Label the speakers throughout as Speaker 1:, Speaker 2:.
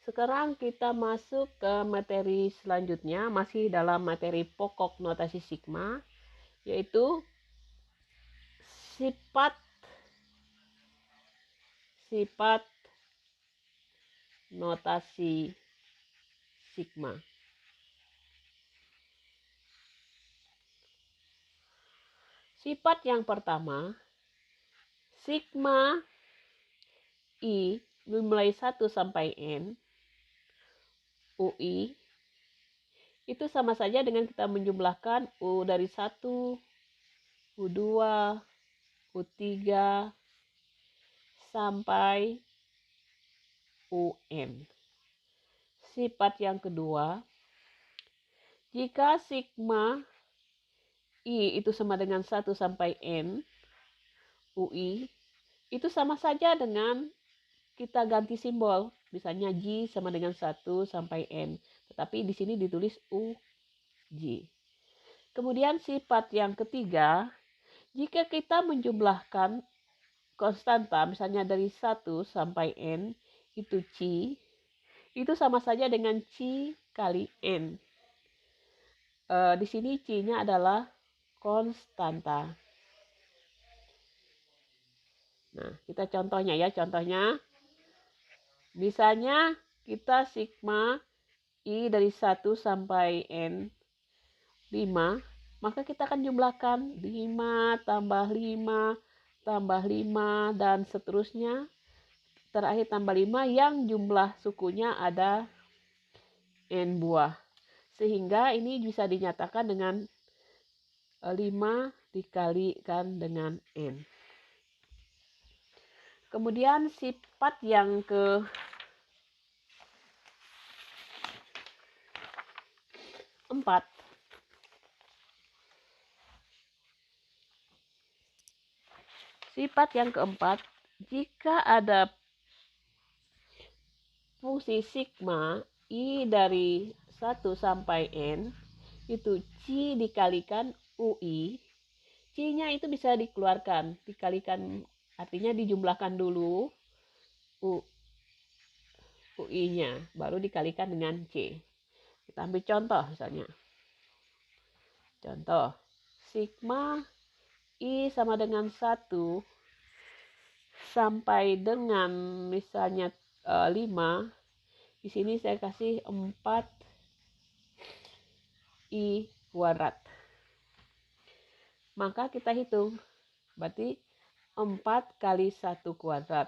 Speaker 1: Sekarang kita masuk ke materi selanjutnya, masih dalam materi pokok notasi sigma, yaitu sifat notasi sigma. Sifat yang pertama, sigma I dimulai 1 sampai N, UI, itu sama saja dengan kita menjumlahkan U dari 1, U2, U3, sampai UN. Sifat yang kedua, jika sigma I itu sama dengan 1 sampai N, UI, itu sama saja dengan kita ganti simbol. Misalnya J sama dengan 1 sampai N. Tetapi di sini ditulis UJ. Kemudian sifat yang ketiga, jika kita menjumlahkan konstanta, misalnya dari 1 sampai N, itu C, itu sama saja dengan C kali N. Di sini C-nya adalah konstanta. Nah, kita contohnya ya. Contohnya, misalnya kita sigma I dari 1 sampai N 5, maka kita akan jumlahkan 5 tambah 5 tambah 5 dan seterusnya. Terakhir tambah 5 yang jumlah sukunya ada N buah. Sehingga ini bisa dinyatakan dengan 5 dikalikan dengan N. Kemudian sifat yang keempat, jika ada fungsi sigma I dari 1 sampai N, itu C dikalikan UI, C-nya itu bisa dikeluarkan, dikalikan, artinya dijumlahkan dulu UI-nya, baru dikalikan dengan C. Kita ambil contoh misalnya. Contoh, sigma I sama dengan 1 sampai dengan misalnya 5. Di sini saya kasih 4 I kuadrat. Maka kita hitung. Berarti 4 kali 1 kuadrat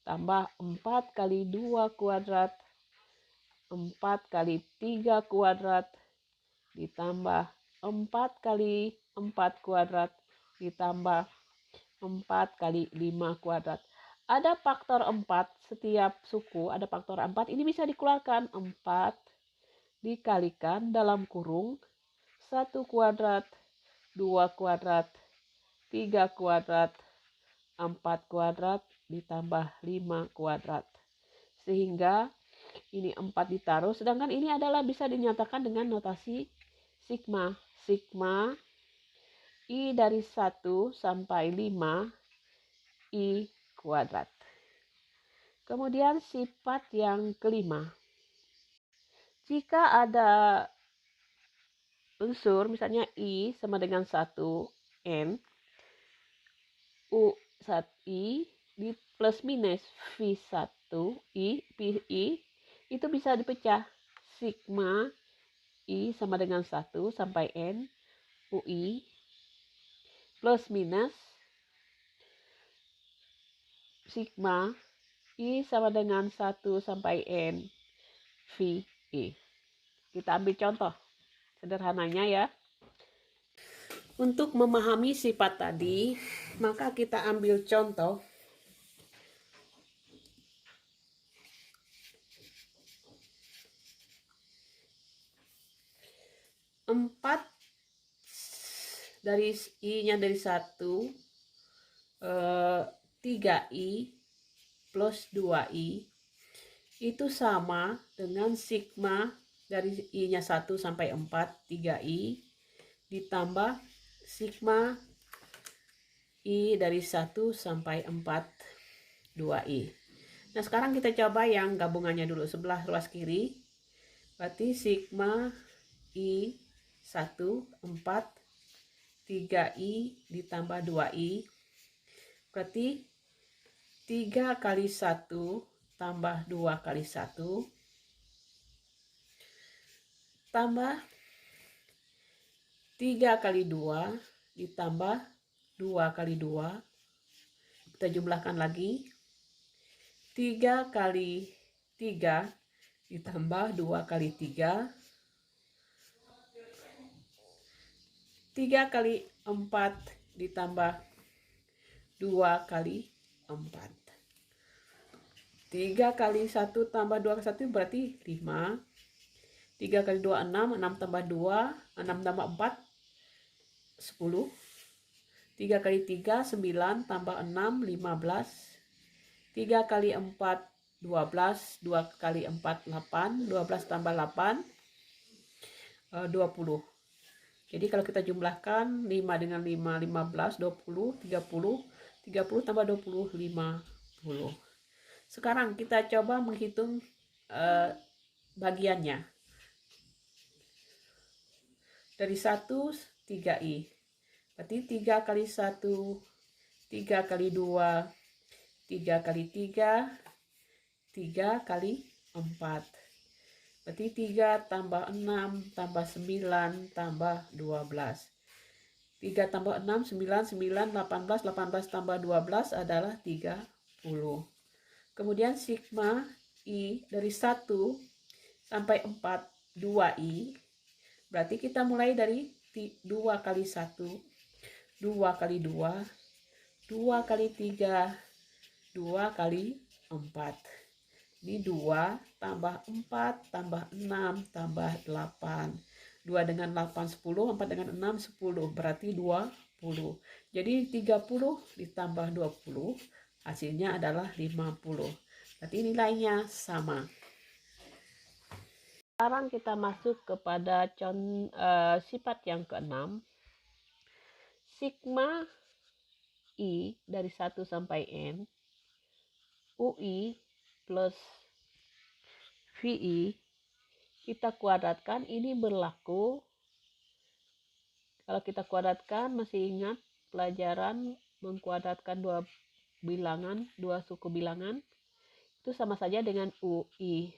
Speaker 1: tambah 4 kali 2 kuadrat, 4 kali 3 kuadrat, ditambah 4 kali 4 kuadrat, ditambah 4 kali 5 kuadrat. Ada faktor 4, setiap suku ada faktor 4, ini bisa dikeluarkan. 4 dikalikan dalam kurung 1 kuadrat, 2 kuadrat, 3 kuadrat, 4 kuadrat, ditambah 5 kuadrat. Sehingga ini 4 ditaruh, sedangkan ini adalah bisa dinyatakan dengan notasi sigma. Sigma I dari 1 sampai 5 I kuadrat. Kemudian sifat yang kelima, jika ada unsur misalnya I sama dengan 1 N, U 1 I di plus minus V1 I itu bisa dipecah. Sigma I sama dengan 1 sampai N UI plus minus sigma I sama dengan 1 sampai N VI. Kita ambil contoh sederhananya ya. Untuk memahami sifat tadi, maka kita ambil contoh. Empat dari I-nya dari 1, 3I plus 2I itu sama dengan sigma dari I-nya 1 sampai 4, 3I ditambah sigma I dari 1 sampai 4, 2I. Nah, sekarang kita coba yang gabungannya dulu. Sebelah ruas kiri, berarti sigma I 1, 4, 3I ditambah 2I. Berarti 3 kali 1 tambah 2 kali 1 tambah 3 kali 2 ditambah 2 kali 2. Kita jumlahkan lagi. 3 kali 3 ditambah 2 kali 3. 3 kali 4 ditambah 2 kali 4. 3 kali 1 tambah 2 kali 1 berarti 5. 3 kali 2, 6. 6 tambah 2, 6 tambah 4, 10. 3 kali 3, 9. Tambah 6, 15. 3 kali 4, 12. 2 kali 4, 8. 12 tambah 8, 20. Jadi kalau kita jumlahkan 5 dengan 5, 15, 20, 30. 30 tambah 20, 50. Sekarang kita coba menghitung bagiannya. Dari 1, 3I. Berarti 3 kali 1, 3 kali 2, 3 kali 3, 3 kali 4. Berarti 3 tambah 6 tambah 9 tambah 12. 3 tambah 6, 9, 9, 18, 18 tambah 12 adalah 30. Kemudian sigma I dari 1 sampai 4, 2I. Berarti kita mulai dari 2 kali 1, 2 kali 2, 2 kali 3, 2 kali 4. Ini 2 tambah 4 tambah 6 tambah 8. 2 dengan 8, 10. 4 dengan 6, 10. Berarti 20. Jadi 30 ditambah 20. Hasilnya adalah 50. Berarti nilainya sama. Sekarang kita masuk kepada sifat yang keenam. Sigma I dari 1 sampai N, UI plus VI kita kuadratkan. Ini berlaku kalau kita kuadratkan, masih ingat pelajaran mengkuadratkan dua bilangan, dua suku bilangan, itu sama saja dengan UI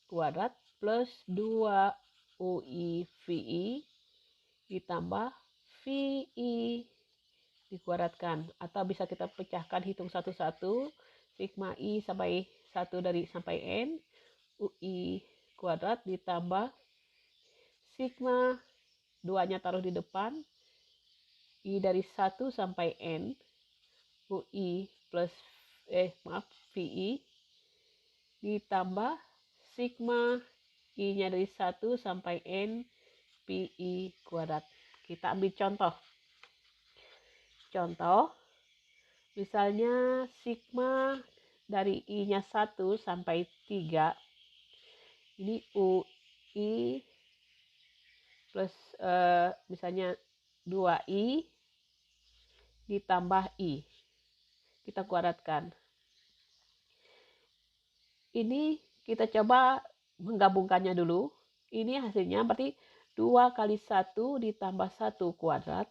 Speaker 1: kuadrat plus 2 UI VI ditambah VI dikuadratkan. Atau bisa kita pecahkan, hitung satu-satu. Sigma I sampai 1 dari sampai N, UI kuadrat ditambah sigma 2-nya taruh di depan, I dari 1 sampai N, UI plus VI ditambah sigma I-nya dari 1 sampai N, PI kuadrat. Kita ambil contoh. Contoh, misalnya sigma dari I-nya 1 sampai 3. Ini UI plus misalnya 2I ditambah I. Kita kuadratkan. Ini kita coba menggabungkannya dulu. Ini hasilnya berarti 2 kali 1 ditambah 1 kuadrat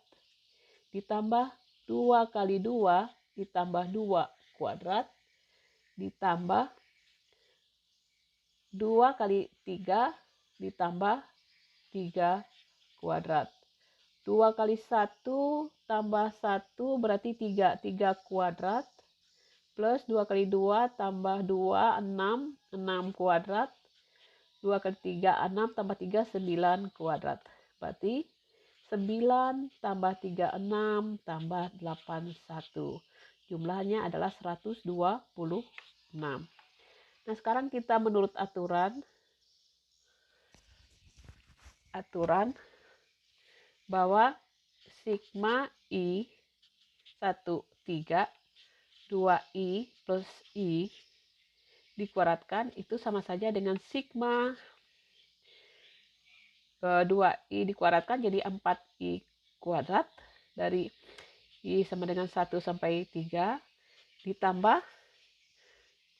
Speaker 1: ditambah 2 kali 2 ditambah 2 kuadrat ditambah 2 kali 3 ditambah 3 kuadrat. 2 kali 1 tambah 1 berarti 3. 3 kuadrat plus 2 kali 2 tambah 2, 6. 6 kuadrat. 2 kali 3, 6 tambah 3, 9 kuadrat. Berarti 9 tambah 3, 6 tambah 8, 1. Jumlahnya adalah 126. Nah, sekarang kita menurut aturan bahwa sigma I 1, 3, 2I plus I dikuadratkan itu sama saja dengan sigma 2I dikuadratkan jadi 4I kuadrat dari I sama dengan 1 sampai 3 ditambah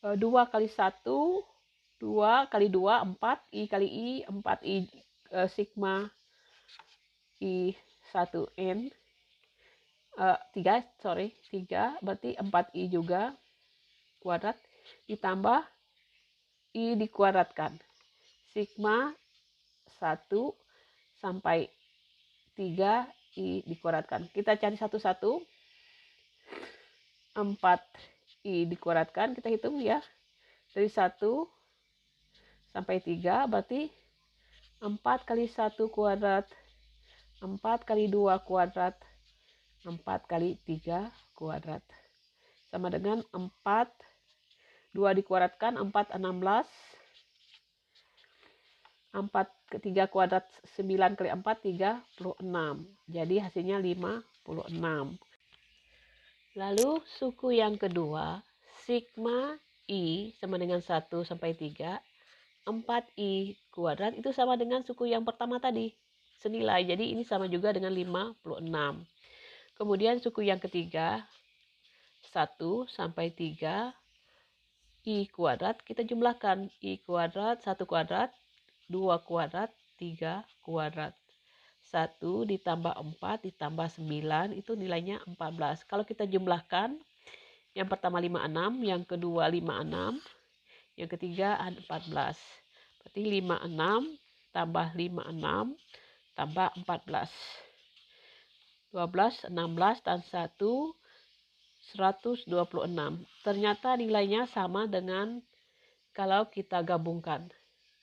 Speaker 1: 2 kali 1, 2 kali 2, 4, I kali I, 4 I sigma I 1N, 3, berarti 4 I juga kuadrat, ditambah I dikuadratkan. Sigma 1 sampai 3 I dikuadratkan. Kita cari satu-satu. 4 I dikuadratkan, kita hitung ya. Dari 1 sampai 3 berarti 4 kali 1 kuadrat, 4 kali 2 kuadrat, 4 kali 3 kuadrat. Sama dengan 4, 2 dikuadratkan, 4, 16. 4 ke 3 kuadrat, 9 kali 4, 36. Jadi hasilnya 56. Lalu suku yang kedua, sigma I sama dengan 1 sampai 3, 4I kuadrat itu sama dengan suku yang pertama tadi, senilai. Jadi ini sama juga dengan 56. Kemudian suku yang ketiga, 1 sampai 3, I kuadrat, kita jumlahkan. I kuadrat, 1 kuadrat, 2 kuadrat, 3 kuadrat. 1 ditambah 4 ditambah 9 itu nilainya 14. Kalau kita jumlahkan, yang pertama 56, yang kedua 56, yang ketiga 14. Berarti 56 tambah 56 tambah 14. 12, 16 dan 1, 126. Ternyata nilainya sama dengan kalau kita gabungkan.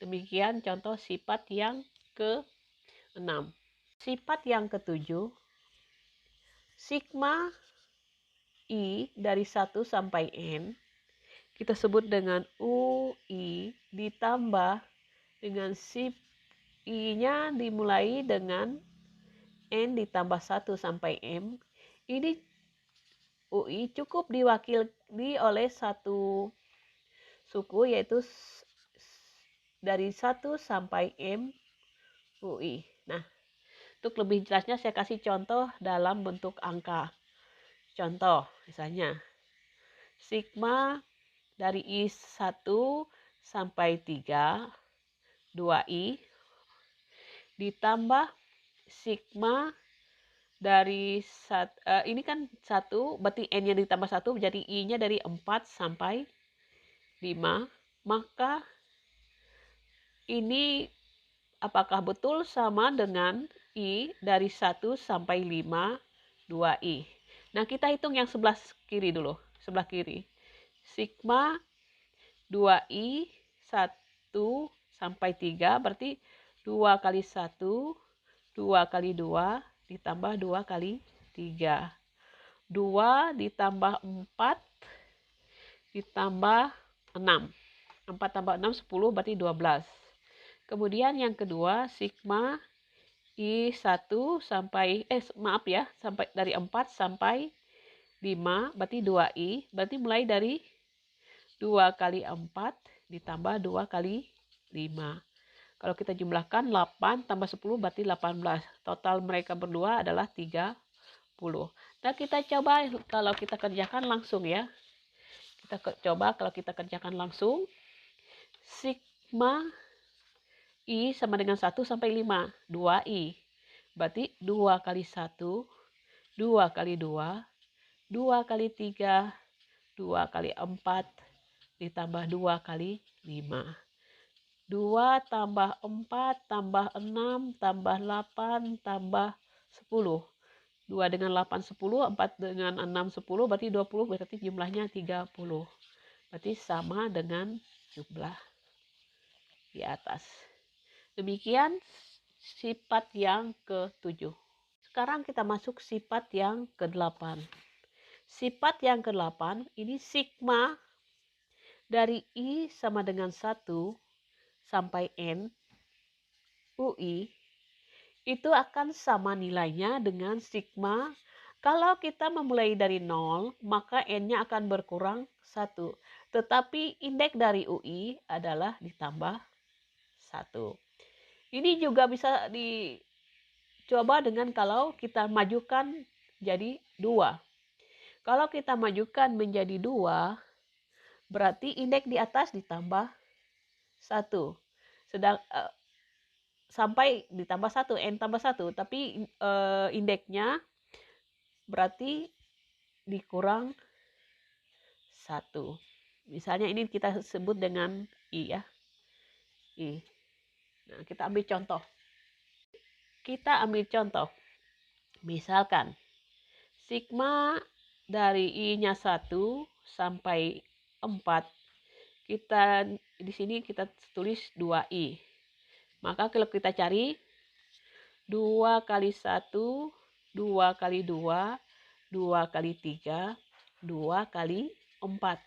Speaker 1: Demikian contoh sifat yang ke-6. Sifat yang ke-7, sigma I dari 1 sampai N kita sebut dengan UI ditambah dengan sif I-nya dimulai dengan N ditambah 1 sampai M. Ini UI cukup diwakili oleh satu suku, yaitu dari 1 sampai M UI. Nah, untuk lebih jelasnya saya kasih contoh dalam bentuk angka. Contoh, misalnya sigma dari I1 sampai 3, 2I ditambah sigma dari ini kan 1, berarti N-nya ditambah 1 jadi I-nya dari 4 sampai 5. Maka ini apakah betul sama dengan I dari 1 sampai 5, 2I. Nah, kita hitung yang sebelah kiri dulu. Sebelah kiri. Sigma 2I 1 sampai 3 berarti 2 kali 1, 2 kali 2 ditambah 2 kali 3. 2 ditambah 4 ditambah 6. 4 tambah 6, 10 berarti 12. Kemudian yang kedua, sigma I1 sampai, sampai dari 4 sampai 5 berarti 2I. Berarti mulai dari 2 kali 4 ditambah 2 kali 5. Kalau kita jumlahkan 8 tambah 10 berarti 18. Total mereka berdua adalah 30. Nah, kita coba kalau kita kerjakan langsung ya. Kita coba kalau kita kerjakan langsung. Sigma I sama dengan 1 sampai 5. 2I. Berarti 2 kali 1, 2 kali 2, 2 kali 3, 2 kali 4, ditambah 2 kali 5. 2 tambah 4 tambah 6 tambah 8 tambah 10. 2 dengan 8, 10. 4 dengan 6, 10. Berarti 20. Berarti jumlahnya 30. Berarti sama dengan jumlah di atas. Demikian sifat yang ke-7. Sekarang kita masuk sifat yang ke-8. Sifat yang ke-8 ini sigma dari I sama dengan 1 sampai N UI itu akan sama nilainya dengan sigma. Kalau kita memulai dari 0, maka N-nya akan berkurang 1. Tetapi indeks dari UI adalah ditambah 1. Ini juga bisa dicoba dengan kalau kita majukan jadi 2. Kalau kita majukan menjadi 2, Berarti indeks di atas ditambah 1. Sedang sampai ditambah 1, N tambah 1. Tapi indeksnya berarti dikurang 1. Misalnya ini kita sebut dengan I ya. I. Nah, kita ambil contoh. Misalkan sigma dari I-nya 1 sampai 4. Kita di sini kita tulis 2I. Maka kalau kita cari 2 kali 1, 2 kali 2, 2 kali 3, 2 kali 4.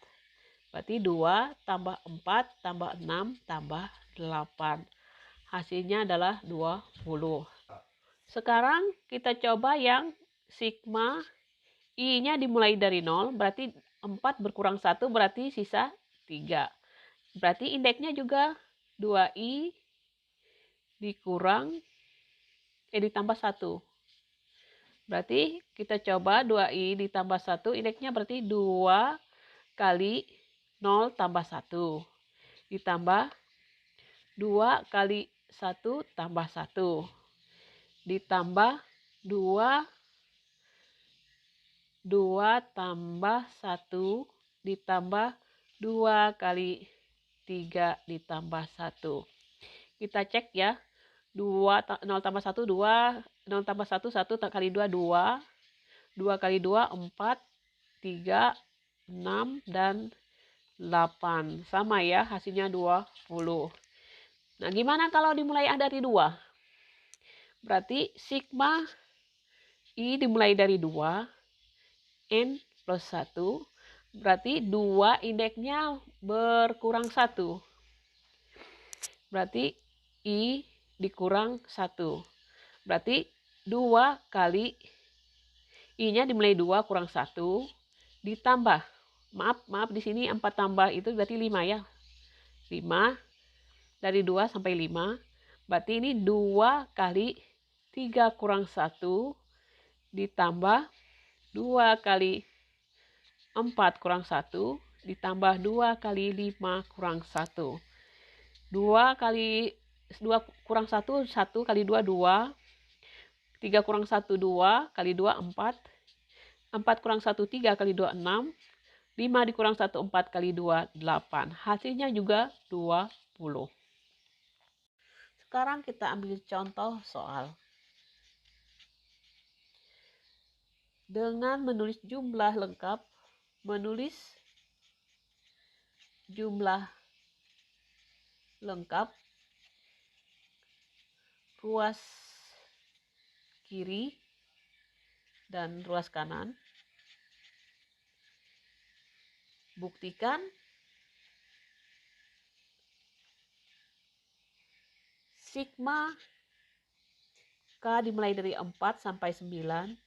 Speaker 1: Berarti 2 tambah 4 tambah 6 tambah 8. Hasilnya adalah 20. Sekarang kita coba yang sigma I-nya dimulai dari 0, berarti 4 berkurang 1 berarti sisa 3. Berarti indeksnya juga 2I ditambah 1. Berarti kita coba 2I ditambah 1, indeksnya berarti 2 kali 0 tambah 1. Ditambah 2 kali 1 tambah 1. Ditambah 2 tambah 1 ditambah 2 kali 3 ditambah 1. Kita cek ya. 0 tambah 1, 2. 0 tambah 1, 1 kali 2, 2. 2 kali 2, 4. 3, 6, dan 8. Sama ya, hasilnya 20. Nah, gimana kalau dimulai dari 2? Berarti sigma I dimulai dari 2. N plus 1. Berarti 2 indeksnya berkurang 1. Berarti I dikurang 1. Berarti 2 kali I-nya dimulai 2 kurang 1 ditambah. Maaf di sini 4 tambah itu berarti 5 ya. 5 dari 2 sampai 5. Berarti ini 2 kali 3 kurang 1 ditambah 2 kali 4 kurang 1 ditambah 2 kali 5 kurang 1. 2 kali 2 kurang 1, 1 kali 2, 2. 3 kurang 1, 2. Kali 2, 4. 4 kurang 1, 3. Kali 2, 6. 5 dikurang 1, 4. Kali 2, 8. Hasilnya juga 20. Sekarang kita ambil contoh soal. Dengan menulis jumlah lengkap, ruas kiri dan ruas kanan. Buktikan sigma K dimulai dari 4 sampai 9.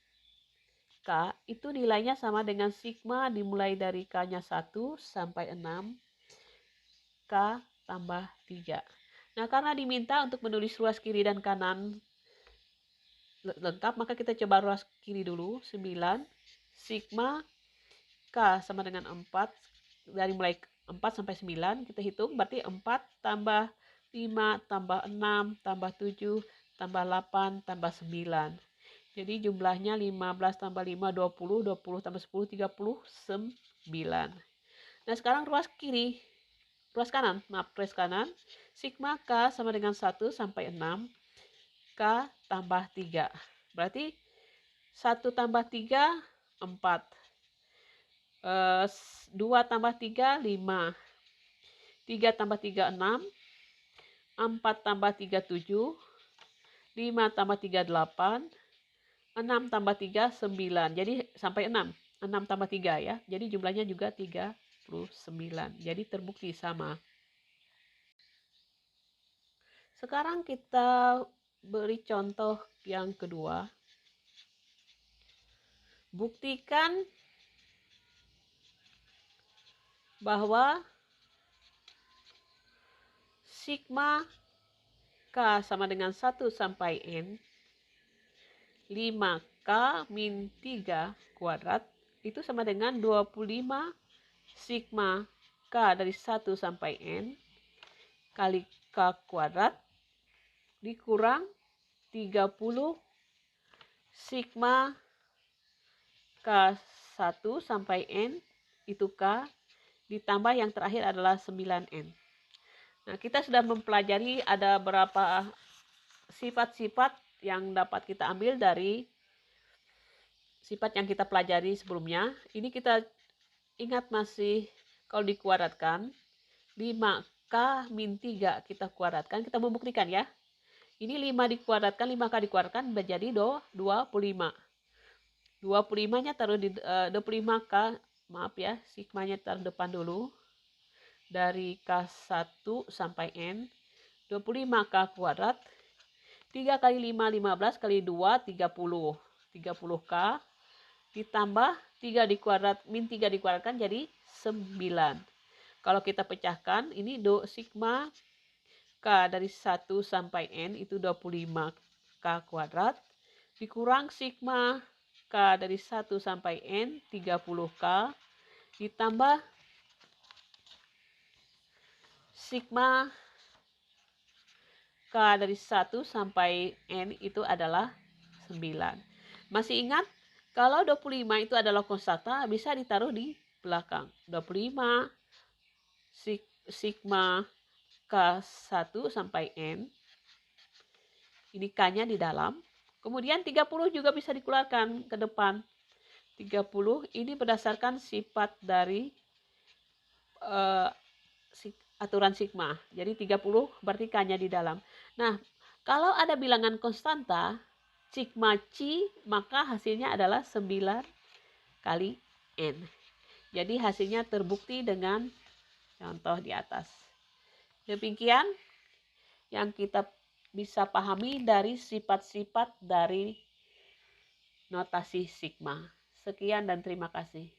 Speaker 1: K itu nilainya sama dengan sigma dimulai dari K-nya 1 sampai 6. K tambah 3. Nah, karena diminta untuk menulis ruas kiri dan kanan lengkap, maka kita coba ruas kiri dulu. 9. Sigma K sama dengan 4. Dari mulai 4 sampai 9 kita hitung, berarti 4 tambah 5 tambah 6 tambah 7 tambah 8 tambah 9. Jadi jumlahnya 15 tambah 5, 20, 20 tambah 10, 39. Nah, sekarang ruas kanan. Sigma K sama dengan 1 sampai 6. K tambah 3. Berarti 1 tambah 3, 4. 2 tambah 3, 5. 3 tambah 3, 6. 4 tambah 3, 7. 5 tambah 3, 8. 6 tambah 3, 9. Jadi sampai 6. 6 tambah 3 ya. Jadi jumlahnya juga 39. Jadi terbukti sama. Sekarang kita beri contoh yang kedua. Buktikan bahwa sigma K sama dengan 1 sampai N 5K min 3 kuadrat itu sama dengan 25 sigma K dari 1 sampai N kali K kuadrat dikurang 30 sigma K1 sampai N itu K ditambah yang terakhir adalah 9N. Nah, kita sudah mempelajari ada berapa sifat-sifat yang dapat kita ambil dari sifat yang kita pelajari sebelumnya. Ini kita ingat masih kalau dikuadratkan 5K min 3 kita kuadratkan, kita membuktikan ya. Ini 5 dikuadratkan, 5K dikuadratkan menjadi 25. 25-nya taruh di 25K, maaf ya, sigmanya taruh depan dulu. Dari K1 sampai N, 25K kuadrat. 3 kali 5, 15 kali 2, 30. 30K ditambah 3 dikuadrat, min 3 dikuadratkan jadi 9. Kalau kita pecahkan, ini sigma K dari 1 sampai N itu 25K kuadrat. Dikurang sigma K dari 1 sampai N 30K. Ditambah sigma K dari 1 sampai N itu adalah 9. Masih ingat? Kalau 25 itu adalah konstanta, bisa ditaruh di belakang. 25 sigma K1 sampai N. Ini K-nya di dalam. Kemudian 30 juga bisa dikeluarkan ke depan. 30 ini berdasarkan sifat dari aturan sigma. Jadi 30 berarti K-nya di dalam. Nah, kalau ada bilangan konstanta, sigma C, maka hasilnya adalah 9 kali N. Jadi hasilnya terbukti dengan contoh di atas. Demikian yang kita bisa pahami dari sifat-sifat dari notasi sigma. Sekian dan terima kasih.